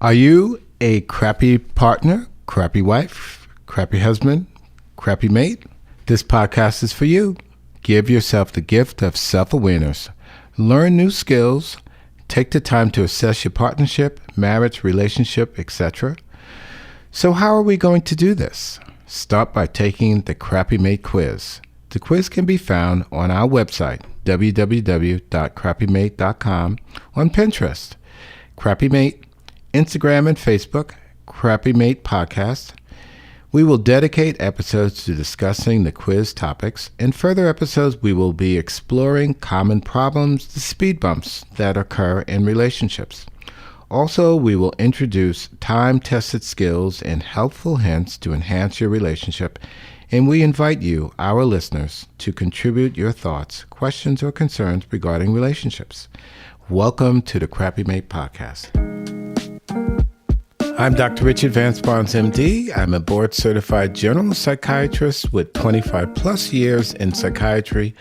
Are you a crappy partner, crappy wife, crappy husband, crappy mate? This podcast is for you. Give yourself the gift of self-awareness. Learn new skills. Take the time to assess your partnership, marriage, relationship, etc. So how are we going to do this? Start by taking the Crappy Mate quiz. The quiz can be found on our website, www.crappymate.com, on Pinterest, Crappy Mate, Instagram and Facebook, Crappy Mate Podcast. We will dedicate episodes to discussing the quiz topics. In further episodes, we will be exploring common problems, the speed bumps that occur in relationships. Also, we will introduce time-tested skills and helpful hints to enhance your relationship, and we invite you, our listeners, to contribute your thoughts, questions, or concerns regarding relationships. Welcome to the Crappy Mate Podcast. I'm Dr. Richard Vance Barnes, MD. I'm a board-certified general psychiatrist with 25 plus years in psychiatry.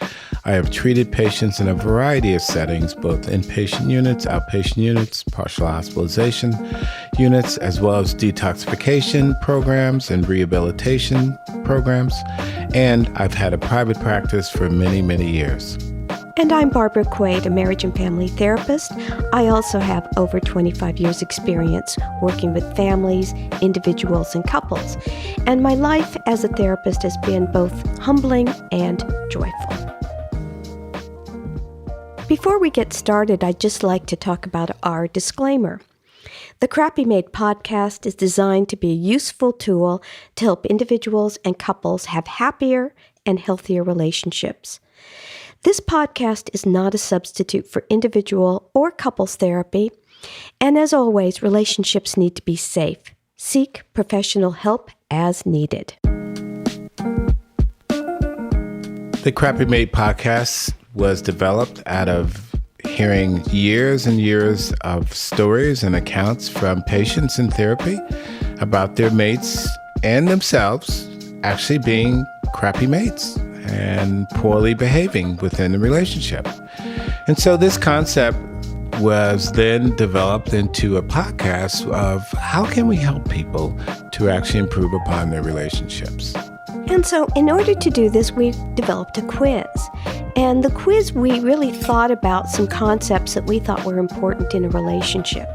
I have treated patients in a variety of settings, both inpatient units, outpatient units, partial hospitalization units, as well as detoxification programs and rehabilitation programs. And I've had a private practice for many, many years. And I'm Barbara Quaid, a marriage and family therapist. I also have over 25 years experience working with families, individuals, and couples. And my life as a therapist has been both humbling and joyful. Before we get started, I'd just like to talk about our disclaimer. The Crappy Mate podcast is designed to be a useful tool to help individuals and couples have happier and healthier relationships. This podcast is not a substitute for individual or couples therapy, and as always, relationships need to be safe. Seek professional help as needed. The Crappy Mate podcast was developed out of hearing years and years of stories and accounts from patients in therapy about their mates and themselves actually being crappy mates and poorly behaving within the relationship. And so this concept was then developed into a podcast of how can we help people to actually improve upon their relationships. And so in order to do this, we developed a quiz. And the quiz, we really thought about some concepts that we thought were important in a relationship.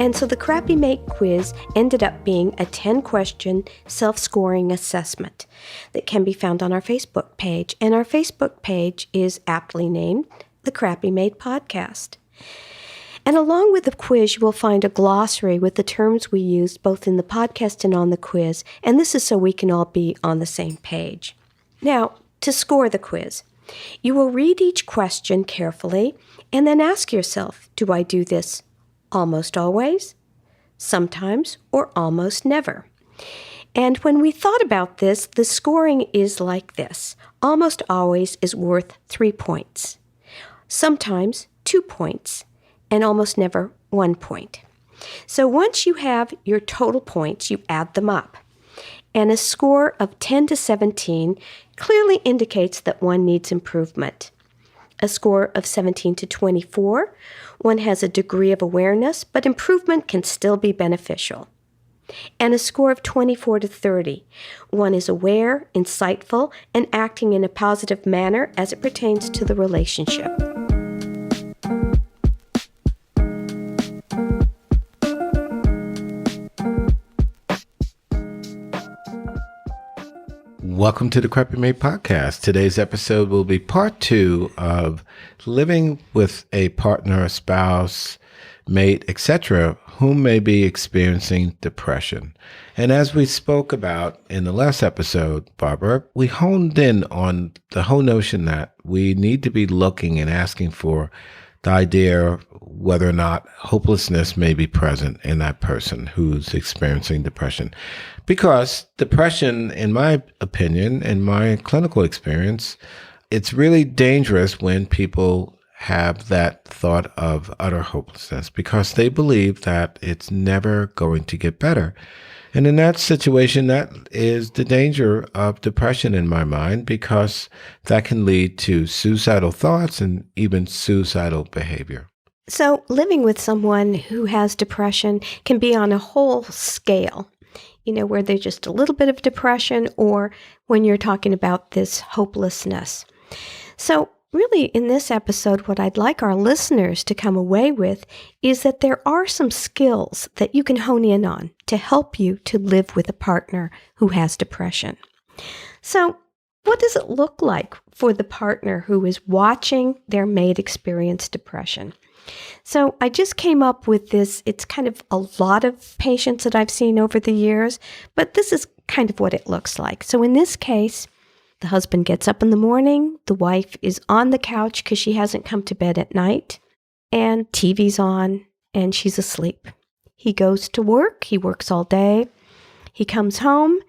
And so the Crappy Mate quiz ended up being a 10-question self-scoring assessment that can be found on our Facebook page. And our Facebook page is aptly named the Crappy Mate Podcast. And along with the quiz, you will find a glossary with the terms we used both in the podcast and on the quiz. And this is so we can all be on the same page. Now, to score the quiz, you will read each question carefully and then ask yourself, do I do this almost always, sometimes, or almost never? And when we thought about this, the scoring is like this. Almost always is worth 3 points. Sometimes 2 points, and almost never 1 point. So once you have your total points, you add them up. And a score of 10 to 17 clearly indicates that one needs improvement. A score of 17 to 24, one has a degree of awareness, but improvement can still be beneficial. And a score of 24 to 30, one is aware, insightful, and acting in a positive manner as it pertains to the relationship. Welcome to the Crappy Mate Podcast. Today's episode will be part 2 of living with a partner, a spouse, mate, etc., who may be experiencing depression. And as we spoke about in the last episode, Barbara, we honed in on the whole notion that we need to be looking and asking for the idea whether or not hopelessness may be present in that person who's experiencing depression. Because depression, in my opinion, in my clinical experience, it's really dangerous when people have that thought of utter hopelessness because they believe that it's never going to get better. And in that situation, that is the danger of depression in my mind, because that can lead to suicidal thoughts and even suicidal behavior. So living with someone who has depression can be on a whole scale, where there's just a little bit of depression or when you're talking about this hopelessness. So really, in this episode, what I'd like our listeners to come away with is that there are some skills that you can hone in on to help you to live with a partner who has depression. So what does it look like for the partner who is watching their mate experience depression? So I just came up with this. It's kind of a lot of patients that I've seen over the years, but this is kind of what it looks like. So in this case, the husband gets up in the morning, the wife is on the couch because she hasn't come to bed at night, and TV's on, and she's asleep. He goes to work, he works all day, he comes home,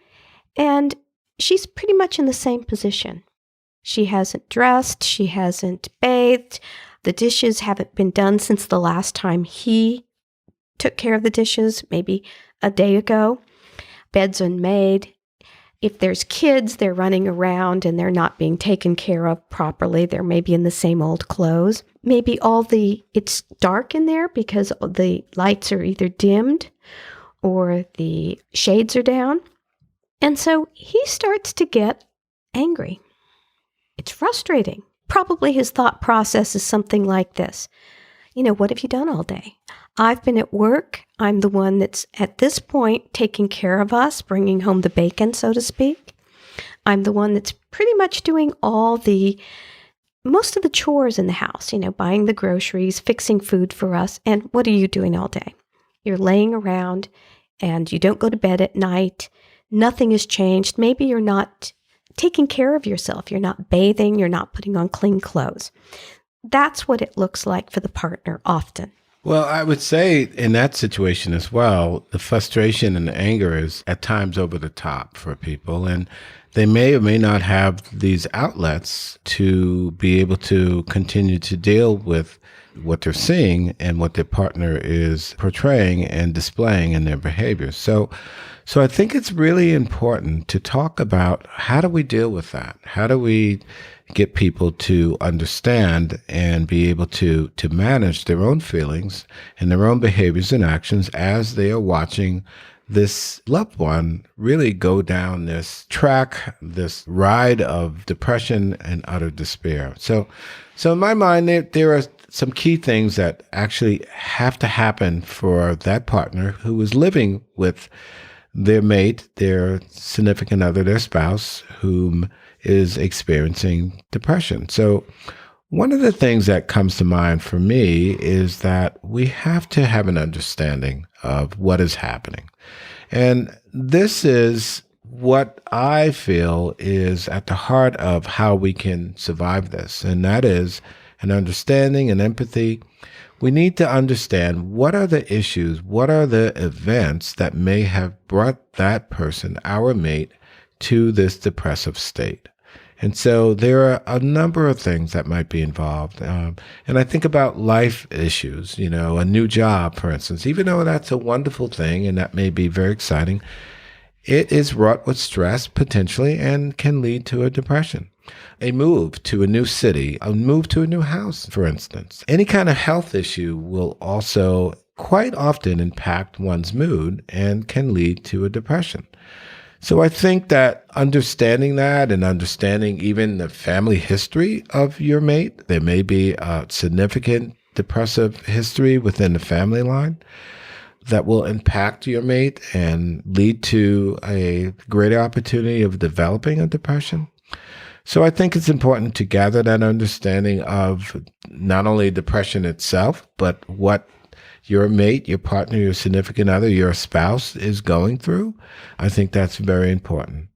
and she's pretty much in the same position. She hasn't dressed, she hasn't bathed, the dishes haven't been done since the last time he took care of the dishes, maybe a day ago. Bed's unmade. If there's kids, they're running around and they're not being taken care of properly. They're maybe in the same old clothes. Maybe it's dark in there because the lights are either dimmed or the shades are down. And so he starts to get angry. It's frustrating. Probably his thought process is something like this. What have you done all day? I've been at work. I'm the one that's at this point taking care of us, bringing home the bacon, so to speak. I'm the one that's pretty much doing most of the chores in the house, buying the groceries, fixing food for us. And what are you doing all day? You're laying around and you don't go to bed at night. Nothing has changed. Maybe you're not taking care of yourself. You're not bathing. You're not putting on clean clothes. That's what it looks like for the partner often. Well, I would say in that situation as well, the frustration and the anger is at times over the top for people. And they may or may not have these outlets to be able to continue to deal with what they're seeing and what their partner is portraying and displaying in their behavior. So I think it's really important to talk about how do we deal with that? How do we get people to understand and be able to manage their own feelings and their own behaviors and actions as they are watching this loved one really go down this track, this ride of depression and utter despair. So in my mind, there are some key things that actually have to happen for that partner who is living with their mate, their significant other, their spouse, whom is experiencing depression. So one of the things that comes to mind for me is that we have to have an understanding of what is happening. And this is what I feel is at the heart of how we can survive this. And that is an understanding and empathy. We need to understand what are the issues, what are the events that may have brought that person, our mate, to this depressive state. And so there are a number of things that might be involved. And I think about life issues, a new job, for instance, even though that's a wonderful thing and that may be very exciting, it is wrought with stress potentially and can lead to a depression. A move to a new city, a move to a new house, for instance. Any kind of health issue will also quite often impact one's mood and can lead to a depression. So I think that understanding that and understanding even the family history of your mate, there may be a significant depressive history within the family line that will impact your mate and lead to a greater opportunity of developing a depression. So I think it's important to gather that understanding of not only depression itself, but what your mate, your partner, your significant other, your spouse is going through. I think that's very important.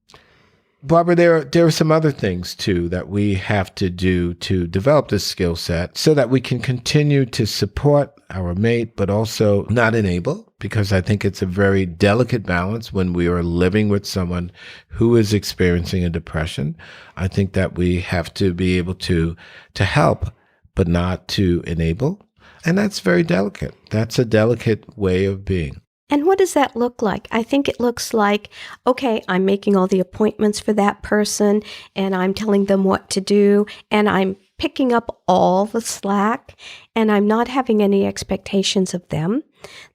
Barbara, there are some other things too that we have to do to develop this skill set so that we can continue to support our mate, but also not enable, because I think it's a very delicate balance when we are living with someone who is experiencing a depression. I think that we have to be able to help, but not to enable. And that's very delicate. That's a delicate way of being. And what does that look like? I think it looks like, okay, I'm making all the appointments for that person and I'm telling them what to do and I'm picking up all the slack and I'm not having any expectations of them,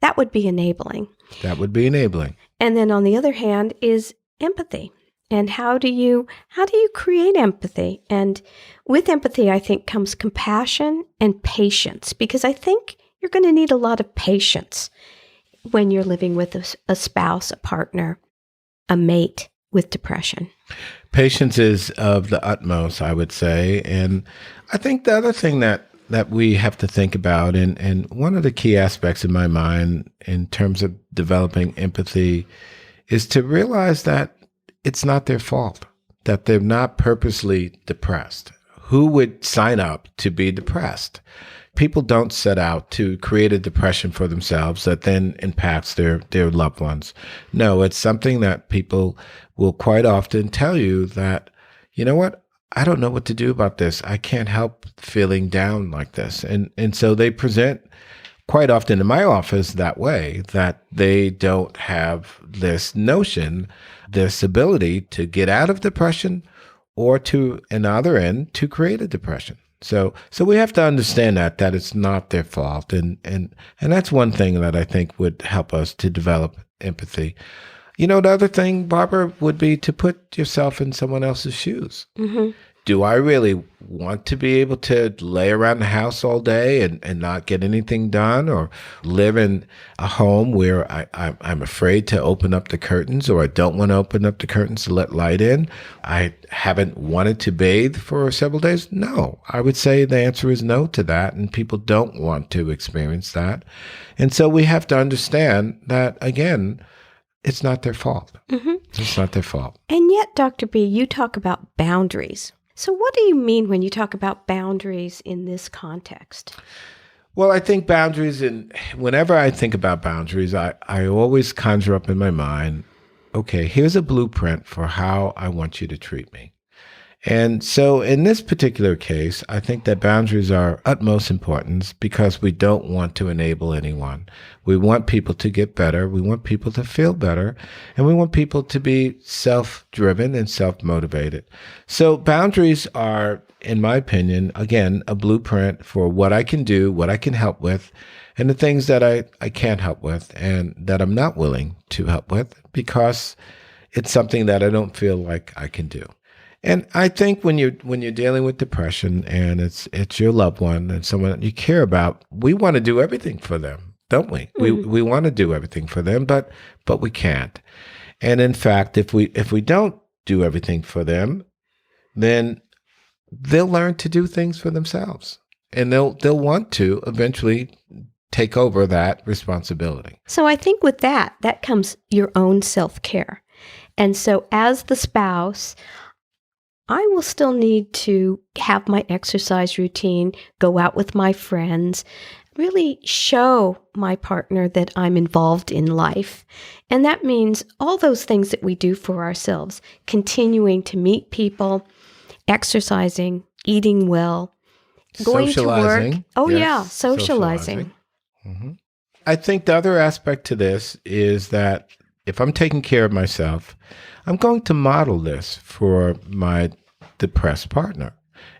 that would be enabling. That would be enabling. And then on the other hand is empathy. And how do you create empathy? And with empathy, I think comes compassion and patience, because I think you're going to need a lot of patience when you're living with a spouse, a partner, a mate with depression. Patience is of the utmost, I would say. And I think the other thing that we have to think about, and one of the key aspects in my mind in terms of developing empathy, is to realize that it's not their fault, that they're not purposely depressed. Who would sign up to be depressed? People don't set out to create a depression for themselves that then impacts their loved ones. No, it's something that people will quite often tell you that, you know what, I don't know what to do about this. I can't help feeling down like this. And so they present quite often in my office that way, that they don't have this notion, this ability to get out of depression or to, on the other end, to create a depression. So we have to understand that it's not their fault. And that's one thing that I think would help us to develop empathy. You know, the other thing, Barbara, would be to put yourself in someone else's shoes. Mm-hmm. Do I really want to be able to lay around the house all day and not get anything done, or live in a home where I'm afraid to open up the curtains, or I don't want to open up the curtains to let light in? I haven't wanted to bathe for several days. No, I would say the answer is no to that, and people don't want to experience that. And so we have to understand that, again, it's not their fault. Mm-hmm. It's not their fault. And yet, Dr. B, you talk about boundaries. So what do you mean when you talk about boundaries in this context? Well, I think boundaries, and whenever I think about boundaries, I always conjure up in my mind, okay, here's a blueprint for how I want you to treat me. And so in this particular case, I think that boundaries are utmost importance because we don't want to enable anyone. We want people to get better. We want people to feel better. And we want people to be self-driven and self-motivated. So boundaries are, in my opinion, again, a blueprint for what I can do, what I can help with, and the things that I can't help with and that I'm not willing to help with because it's something that I don't feel like I can do. And I think when you're dealing with depression and it's your loved one and someone that you care about, we want to do everything for them, don't we? Mm-hmm. We want to do everything for them, but we can't. And in fact, if we don't do everything for them, then they'll learn to do things for themselves, and they'll want to eventually take over that responsibility. So I think with that comes your own self-care. And so as the spouse, I will still need to have my exercise routine, go out with my friends, really show my partner that I'm involved in life. And that means all those things that we do for ourselves, continuing to meet people, exercising, eating well, going to work. Oh, yes, yeah, socializing. Mm-hmm. I think the other aspect to this is that if I'm taking care of myself, I'm going to model this for my depressed partner.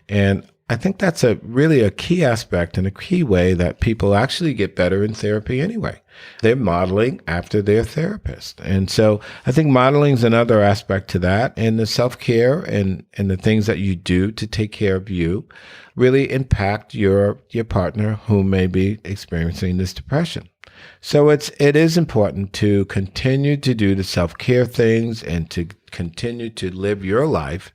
And I think that's really a key aspect and a key way that people actually get better in therapy anyway. They're modeling after their therapist. And so I think modeling is another aspect to that. And the self-care and the things that you do to take care of you really impact your partner who may be experiencing this depression. So it is important to continue to do the self-care things and to continue to live your life.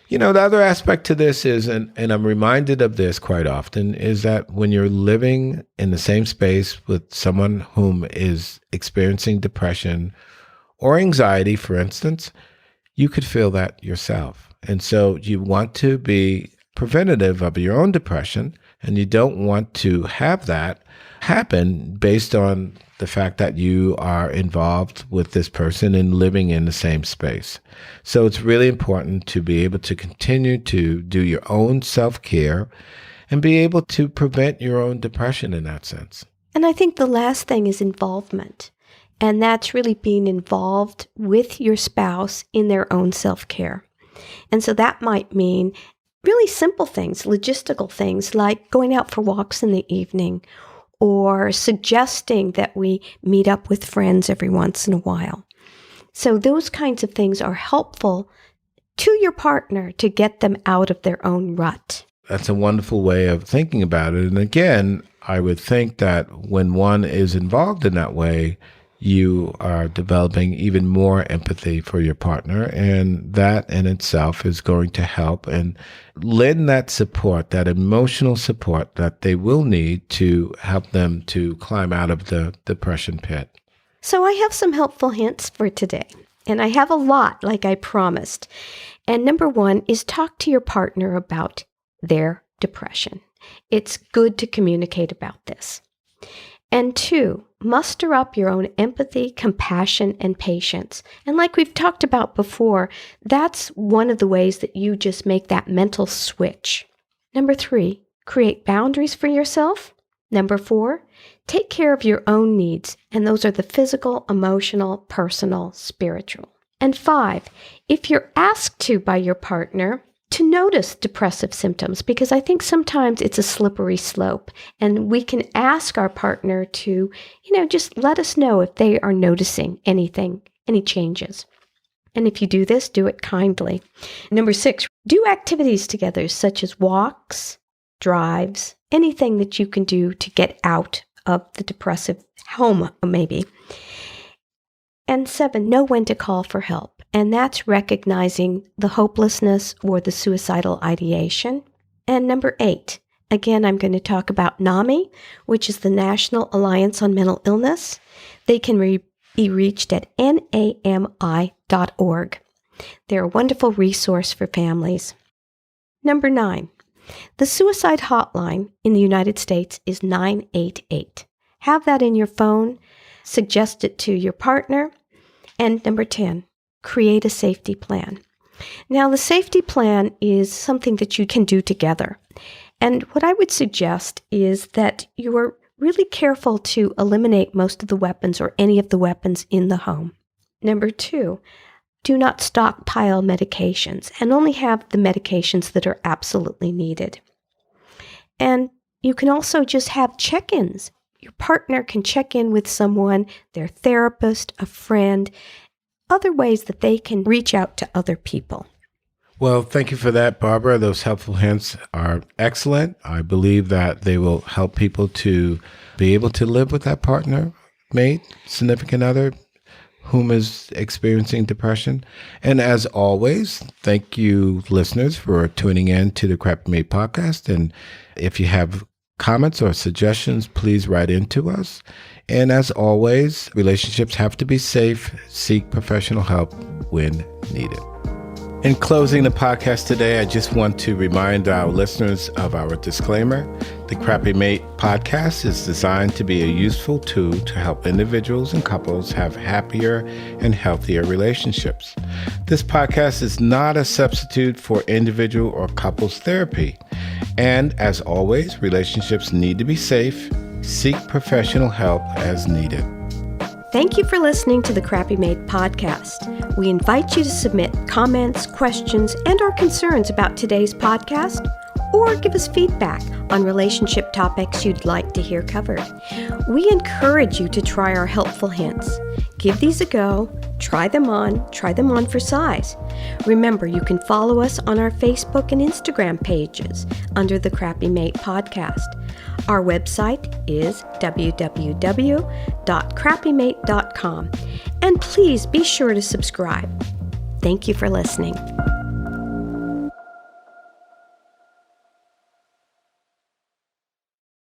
You know, the other aspect to this is, and I'm reminded of this quite often, is that when you're living in the same space with someone whom is experiencing depression or anxiety, for instance, you could feel that yourself. And so you want to be preventative of your own depression, and you don't want to have that happen based on the fact that you are involved with this person and living in the same space. So it's really important to be able to continue to do your own self-care and be able to prevent your own depression in that sense. And I think the last thing is involvement. And that's really being involved with your spouse in their own self-care. And so that might mean really simple things, logistical things like going out for walks in the evening or suggesting that we meet up with friends every once in a while. So those kinds of things are helpful to your partner to get them out of their own rut. That's a wonderful way of thinking about it. And again, I would think that when one is involved in that way, you are developing even more empathy for your partner. And that in itself is going to help and lend that support, that emotional support that they will need to help them to climb out of the depression pit. So I have some helpful hints for today. And I have a lot, like I promised. And number one is talk to your partner about their depression. It's good to communicate about this. And two, muster up your own empathy, compassion, and patience. And like we've talked about before, that's one of the ways that you just make that mental switch. Number three, create boundaries for yourself. Number four, take care of your own needs. And those are the physical, emotional, personal, spiritual. And five, if you're asked to by your partner, to notice depressive symptoms, because I think sometimes it's a slippery slope and we can ask our partner to, just let us know if they are noticing anything, any changes. And if you do this, do it kindly. Number six, do activities together such as walks, drives, anything that you can do to get out of the depressive home, maybe. And seven, know when to call for help. And that's recognizing the hopelessness or the suicidal ideation. And number eight, again, I'm going to talk about NAMI, which is the National Alliance on Mental Illness. They can be reached at nami.org. They're a wonderful resource for families. Number 9, the suicide hotline in the United States is 988. Have that in your phone. Suggest it to your partner. And number 10, create a safety plan. Now, the safety plan is something that you can do together. And what I would suggest is that you are really careful to eliminate most of the weapons or any of the weapons in the home. Number 2, do not stockpile medications and only have the medications that are absolutely needed. And you can also just have check-ins. Your partner can check in with someone, their therapist, a friend, other ways that they can reach out to other people. Well, thank you for that, Barbara. Those helpful hints are excellent. I believe that they will help people to be able to live with that partner, mate, significant other, whom is experiencing depression. And as always, thank you, listeners, for tuning in to the Crappy Mate podcast. And if you have comments or suggestions, please write into us. And as always, relationships have to be safe. Seek professional help when needed. In closing the podcast today, I just want to remind our listeners of our disclaimer. The Crappy Mate podcast is designed to be a useful tool to help individuals and couples have happier and healthier relationships. This podcast is not a substitute for individual or couples therapy. And as always, relationships need to be safe. Seek professional help as needed. Thank you for listening to the Crappy Mate podcast. We invite you to submit comments, questions, and or concerns about today's podcast, or give us feedback on relationship topics you'd like to hear covered. We encourage you to try our helpful hints. Give these a go, try them on for size. Remember, you can follow us on our Facebook and Instagram pages under the Crappy Mate podcast. Our website is www.crappymate.com. And please be sure to subscribe. Thank you for listening.